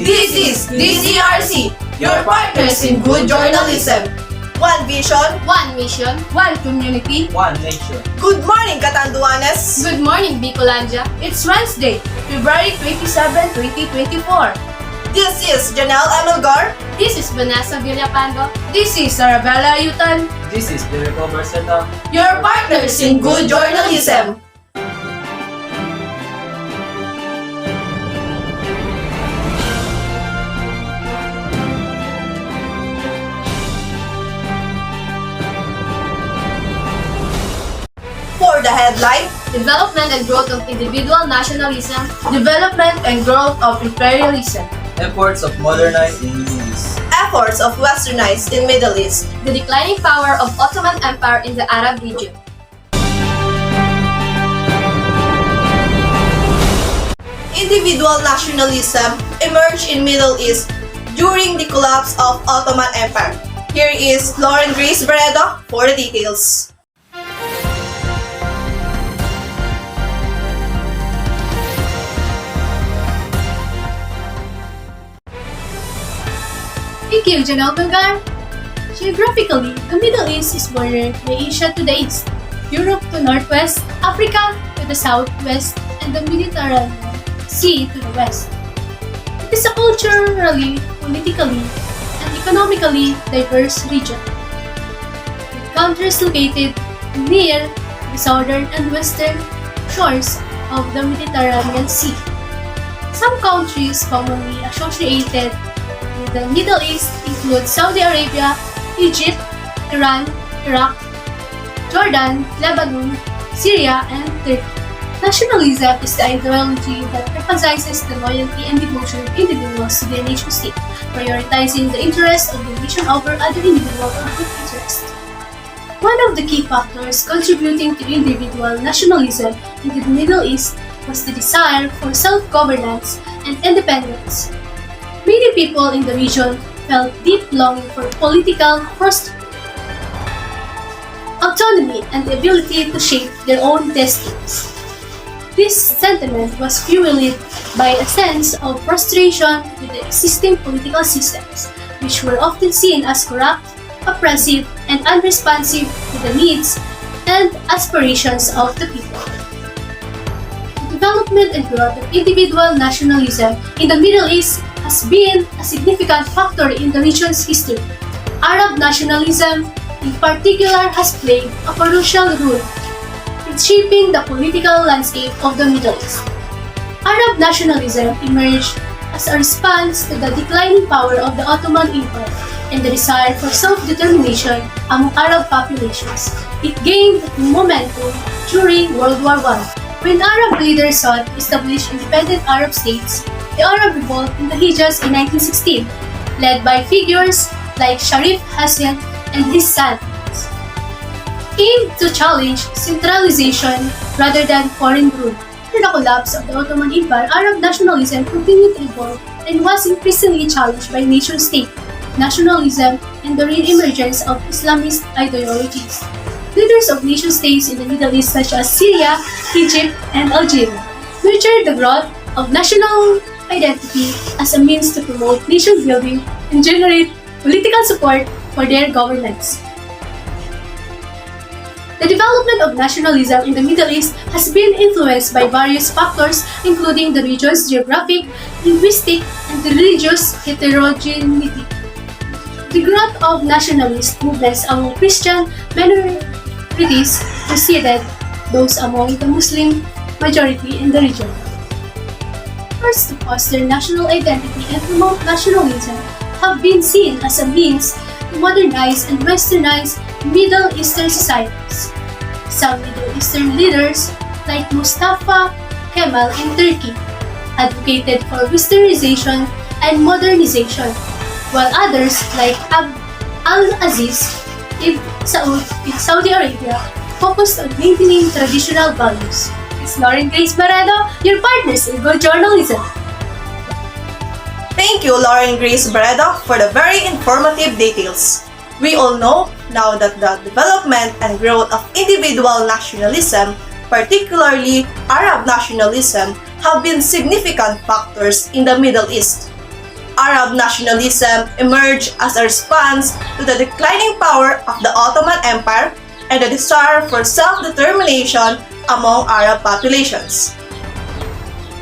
This is DCRC, your partners in good journalism. One vision, One mission, one community. One nation. Good morning, Catanduanes! Good morning, Bicolandia. It's Wednesday, February 27, 2024. This is Janelle Amelgar. This is Vanessa Villapando. This is Arabella Ayutan. This is Jericho Barceta. Your partners in good journalism. For the headline, Development and growth of individual nationalism. Development and growth of imperialism. Efforts of modernized in Middle East. efforts of westernized in Middle East. The declining power of Ottoman Empire in the Arab region. Individual nationalism emerged in Middle East during the collapse of Ottoman Empire. Here is Lauren Grace Barredo for the details. Thank you, Janelle Belgar. Geographically, the Middle East is bordered by Asia to the east, Europe to northwest, Africa to the southwest, and the Mediterranean Sea to the west. It is a culturally, politically, and economically diverse region, with countries located near the southern and western shores of the Mediterranean Sea. Some countries commonly associated with the Middle East include Saudi Arabia, Egypt, Iran, Iraq, Jordan, Lebanon, Syria, and Turkey. Nationalism is the ideology that emphasizes the loyalty and devotion of individuals to their nation state, prioritizing the interests of the nation over other individual or group interests. One of the key factors contributing to individual nationalism in the Middle East was the desire for self-governance and independence. Many people in the region felt deep longing for political autonomy and the ability to shape their own destinies. This sentiment was fueled by a sense of frustration with the existing political systems, which were often seen as corrupt, oppressive, and unresponsive to the needs and aspirations of the people. The development and growth of individual nationalism in the Middle East has been a significant factor in the region's history. Arab nationalism, in particular, has played a crucial role in shaping the political landscape of the Middle East. Arab nationalism emerged as a response to the declining power of the Ottoman Empire and the desire for self-determination among Arab populations. It gained momentum during World War I, when Arab leaders sought to establish independent Arab states. The Arab Revolt in the Hijaz in 1916, led by figures like Sharif Hussein and his sons, aimed to challenge centralization rather than foreign rule. After the collapse of the Ottoman Empire, Arab nationalism continued to evolve and was increasingly challenged by nation-state nationalism and the re-emergence of Islamist ideologies. Leaders of nation-states in the Middle East such as Syria, Egypt, and Algeria nurtured the growth of national identity as a means to promote nation building and generate political support for their governments. The development of nationalism in the Middle East has been influenced by various factors, including the region's geographic, linguistic, and religious heterogeneity. The growth of nationalist movements among Christian minorities preceded those among the Muslim majority in the region. Efforts to foster national identity and promote nationalism have been seen as a means to modernize and westernize Middle Eastern societies. Some Middle Eastern leaders, like Mustafa Kemal in Turkey, advocated for westernization and modernization, while others, like Al-Aziz ibn Saud in Saudi Arabia, focused on maintaining traditional values. It's Lauren Grace Barredo, your partners in good journalism. Thank you, Lauren Grace Barredo, for the very informative details. We all know now that the development and growth of individual nationalism, particularly Arab nationalism, have been significant factors in the Middle East. Arab nationalism emerged as a response to the declining power of the Ottoman Empire and the desire for self-determination among Arab populations.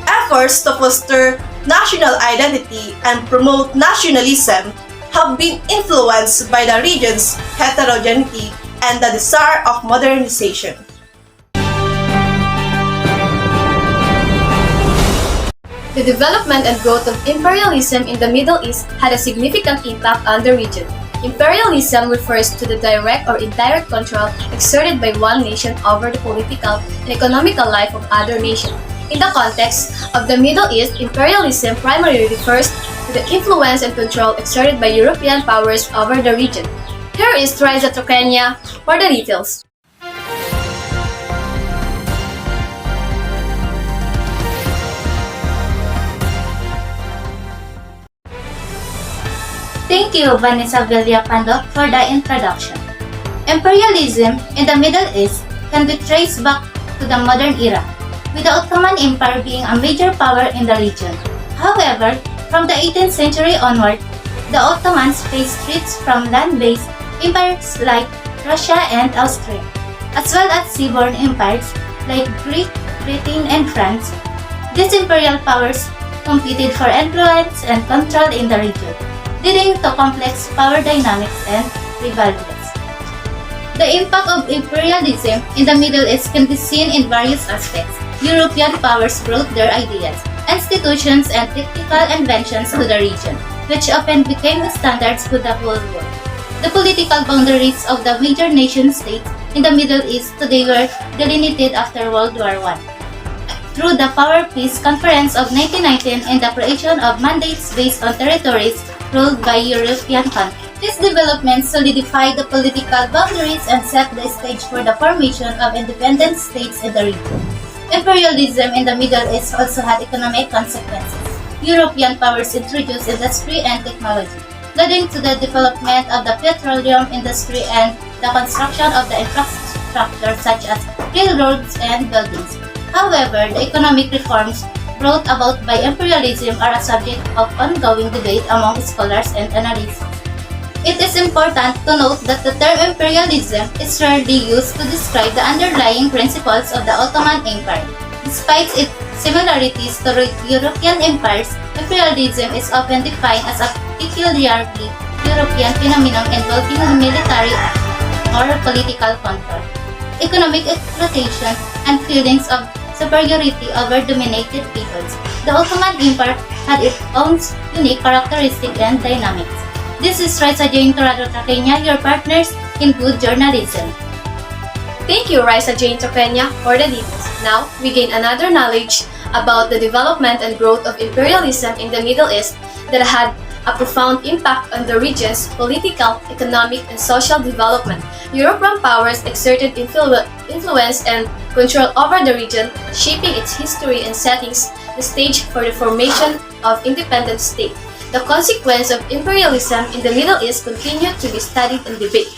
Efforts to foster national identity and promote nationalism have been influenced by the region's heterogeneity and the desire of modernization. The development and growth of imperialism in the Middle East had a significant impact on the region. Imperialism refers to the direct or indirect control exerted by one nation over the political and economical life of other nations. In the context of the Middle East, imperialism primarily refers to the influence and control exerted by European powers over the region. Here is Raisa Tokenya for the details. Thank you, Vanessa Villapando, for the introduction. Imperialism in the Middle East can be traced back to the modern era, with the Ottoman Empire being a major power in the region. However, from the 18th century onward, the Ottomans faced threats from land-based empires like Russia and Austria, as well as seaborne empires like Greek, Britain, and France. These imperial powers competed for influence and control in the region, leading to complex power dynamics and rivalries. The impact of imperialism in the Middle East can be seen in various aspects. European powers brought their ideas, institutions, and technical inventions to the region, which often became the standards for the whole world. The political boundaries of the major nation-states in the Middle East today were delineated after World War I through the Power Peace Conference of 1919 and the creation of mandates based on territories ruled by European countries. These developments solidified the political boundaries and set the stage for the formation of independent states in the region. Imperialism in the Middle East also had economic consequences. European powers introduced industry and technology, leading to the development of the petroleum industry and the construction of the infrastructure such as railroads and buildings. However, the economic reforms brought about by imperialism are a subject of ongoing debate among scholars and analysts. It is important to note that the term imperialism is rarely used to describe the underlying principles of the Ottoman Empire. Despite its similarities to European empires, imperialism is often defined as a peculiarly European phenomenon involving military or political control, economic exploitation, and feelings of superiority over dominated peoples. The Ottoman Empire had its own unique characteristics and dynamics. This is Raisa Jane Torado Trakenya, your partners in good journalism. Thank you, Raisa Jane Tokenya, for the details. Now, we gain another knowledge about the development and growth of imperialism in the Middle East that had a profound impact on the region's political, economic, and social development. European powers exerted influence and control over the region, shaping its history and settings the stage for the formation of independent states. The consequence of imperialism in the Middle East continue to be studied and debated.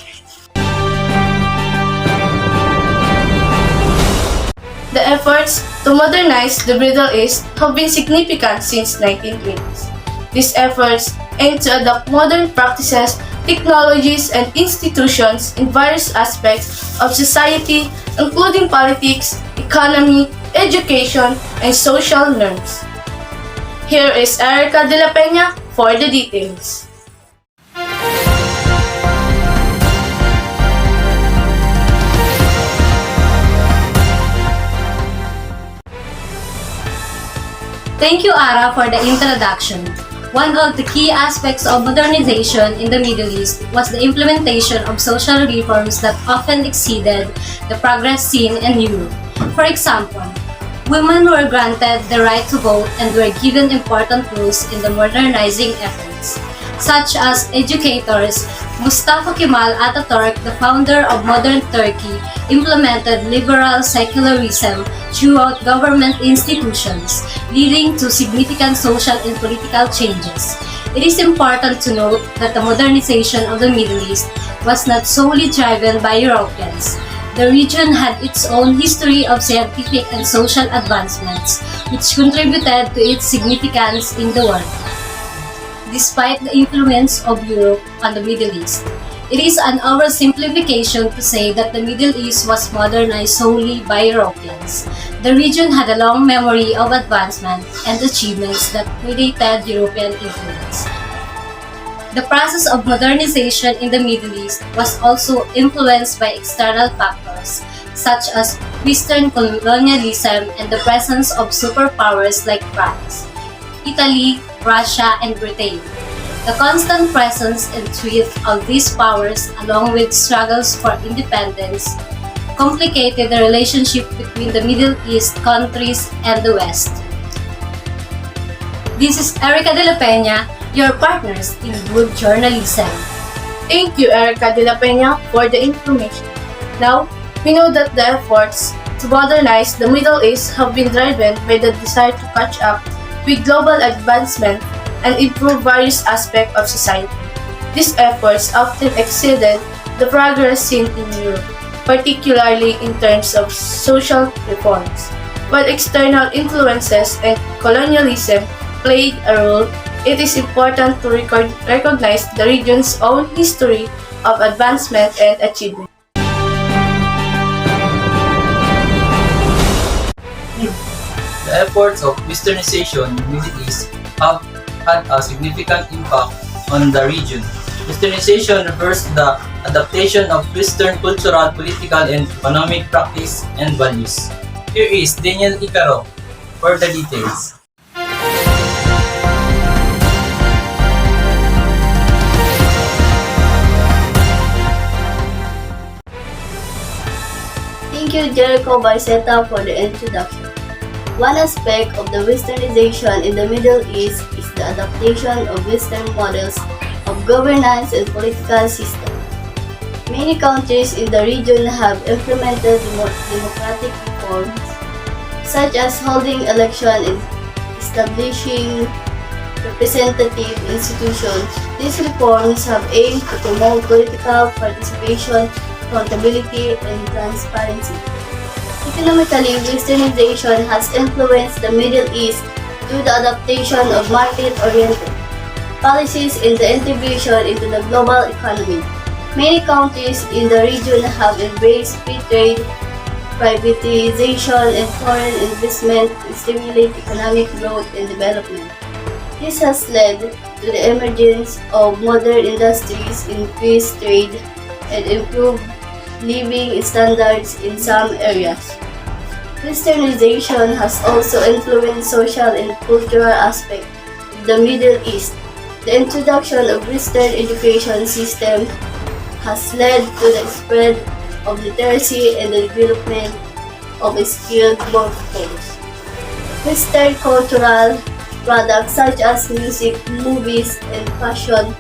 The efforts to modernize the Middle East have been significant since 1920s. These efforts aim to adopt modern practices, technologies, and institutions in various aspects of society, including politics, economy, education, and social norms. Here is Erica de la Peña for the details. Thank you, Ara, for the introduction. One of the key aspects of modernization in the Middle East was the implementation of social reforms that often exceeded the progress seen in Europe. For example, women were granted the right to vote and were given important roles in the modernizing efforts, such as educators. Mustafa Kemal Ataturk, the founder of modern Turkey, implemented liberal secularism throughout government institutions, leading to significant social and political changes. It is important to note that the modernization of the Middle East was not solely driven by Europeans. The region had its own history of scientific and social advancements, which contributed to its significance in the world. despite the influence of Europe on the Middle East. It is an oversimplification to say that the Middle East was modernized solely by Europeans. The region had a long memory of advancement and achievements that predated European influence. The process of modernization in the Middle East was also influenced by external factors, such as Western colonialism and the presence of superpowers like France, Italy, Russia, and Britain. The constant presence and threat of these powers, along with struggles for independence, complicated the relationship between the Middle East countries and the West. This is Erica de la Peña, your partners in good journalism. Thank you, Erica de la Peña, for the information. Now, we know that the efforts to modernize the Middle East have been driven by the desire to catch up with global advancement and improve various aspects of society. These efforts often exceeded the progress seen in Europe, particularly in terms of social reforms. While external influences and colonialism played a role, it is important to recognize the region's own history of advancement and achievement. The efforts of westernization in the Middle East have had a significant impact on the region. Westernization refers to the adaptation of Western cultural, political, and economic practice and values. Here is Daniel Icaro for the details. Thank you, Jericho Barceta, for the introduction. One aspect of the westernization in the Middle East is the adaptation of Western models of governance and political system. Many countries in the region have implemented democratic reforms, such as holding elections and establishing representative institutions. These reforms have aimed to promote political participation, accountability, and transparency. Economically, westernization has influenced the Middle East through the adaptation of market-oriented policies and the integration into the global economy. Many countries in the region have embraced free trade, privatization, and foreign investment to stimulate economic growth and development. This has led to the emergence of modern industries, increased trade, and improved living standards in some areas. Westernization has also influenced social and cultural aspects of the Middle East. The introduction of Western education system has led to the spread of literacy and the development of a skilled workforce. Western cultural products such as music, movies, and fashion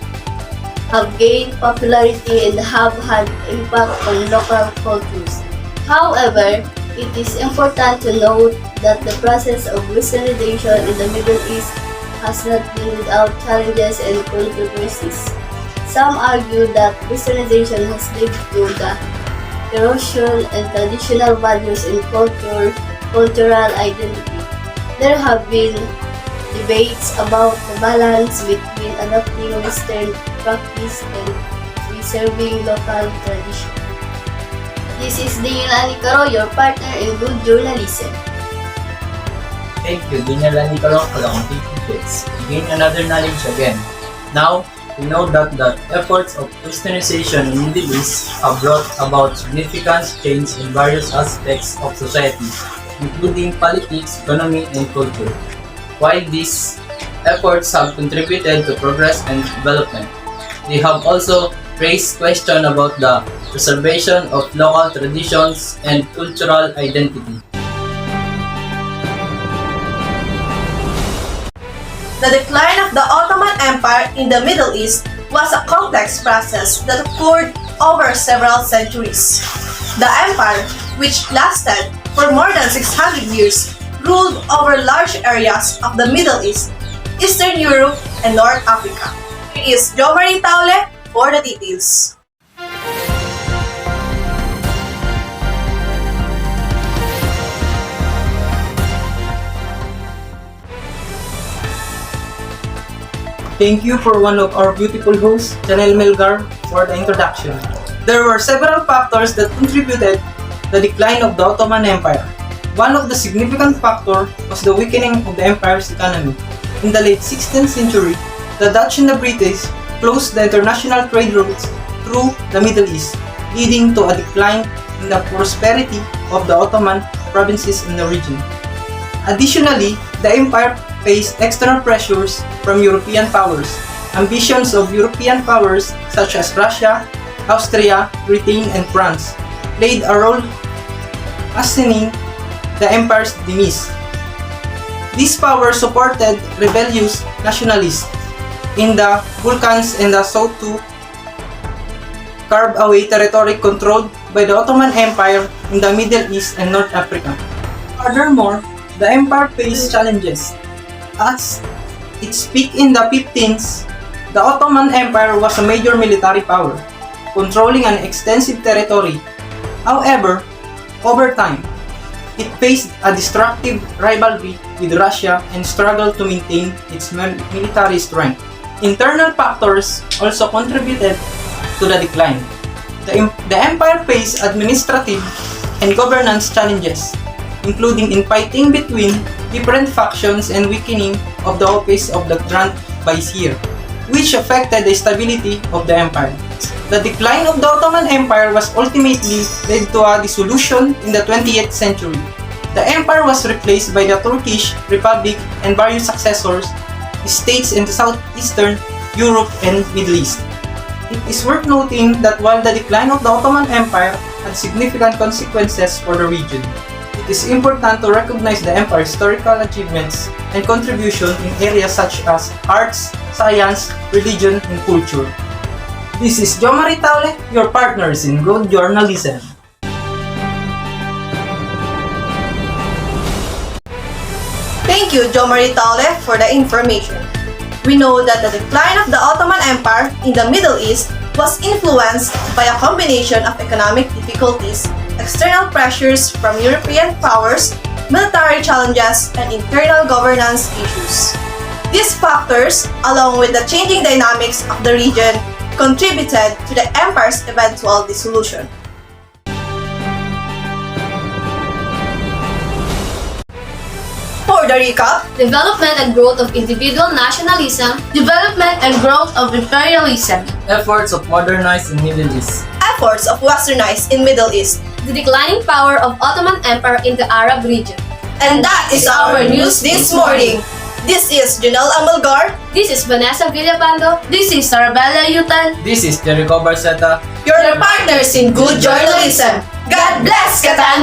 have gained popularity and have had impact on local cultures. However, it is important to note that the process of westernization in the Middle East has not been without challenges and controversies. Some argue that westernization has led to the erosion and traditional values and cultural identity. There have been debates about the balance between adopting Western practice and preserving local tradition. This is Daniel Anicaro, your partner in good journalism. Thank you, Daniel Icaro, for the complete details. We gain another knowledge again. Now, we know that the efforts of westernization in the Middle East have brought about significant change in various aspects of society, including politics, economy, and culture. While these efforts have contributed to progress and development, they have also raised questions about the preservation of local traditions and cultural identity. The decline of the Ottoman Empire in the Middle East was a complex process that occurred over several centuries. The empire, which lasted for more than 600 years, ruled over large areas of the Middle East, Eastern Europe, and North Africa. Here is Jo Marie Taule for the details. Thank you for one of our beautiful hosts, Janelle Melgar, for the introduction. There were several factors that contributed to the decline of the Ottoman Empire. One of the significant factors was the weakening of the empire's economy. In the late 16th century, the Dutch and the British closed the international trade routes through the Middle East, leading to a decline in the prosperity of the Ottoman provinces in the region. Additionally, the empire faced external pressures from European powers. Ambitions of European powers such as Russia, Austria, Britain, and France played a role hastening the empire's demise. These powers supported rebellious nationalists in the Balkans and sought to carve away territory controlled by the Ottoman Empire in the Middle East and North Africa. Furthermore, the empire faced challenges. At its peak in the 15th, the Ottoman Empire was a major military power, controlling an extensive territory. However, over time, it faced a destructive rivalry with Russia and struggled to maintain its military strength. Internal factors also contributed to the decline. The empire faced administrative and governance challenges, including infighting between different factions and weakening of the office of the Grand Vizier, which affected the stability of the empire. The decline of the Ottoman Empire was ultimately led to a dissolution in the 20th century. The empire was replaced by the Turkish Republic and various successors, states in the southeastern Europe and Middle East. It is worth noting that while the decline of the Ottoman Empire had significant consequences for the region, it is important to recognize the empire's historical achievements and contribution in areas such as arts, science, religion, and culture. This is Jo Marie Taule, your partners in good journalism. Thank you, Jo Marie Taule, for the information. We know that the decline of the Ottoman Empire in the Middle East was influenced by a combination of economic difficulties, external pressures from European powers, military challenges, and internal governance issues. These factors, along with the changing dynamics of the region, contributed to the empire's eventual dissolution. For the recap, Development and growth of individual nationalism, Development and growth of imperialism. Efforts of modernize in Middle East. efforts of westernized in Middle East, the declining power of Ottoman Empire in the Arab region. and that is our news this morning. This is Janelle Amalgar, This is Vanessa Villapando. This is Arabella Yutan. This is Jericho Barceta. your partners in good journalism. God bless Qatar!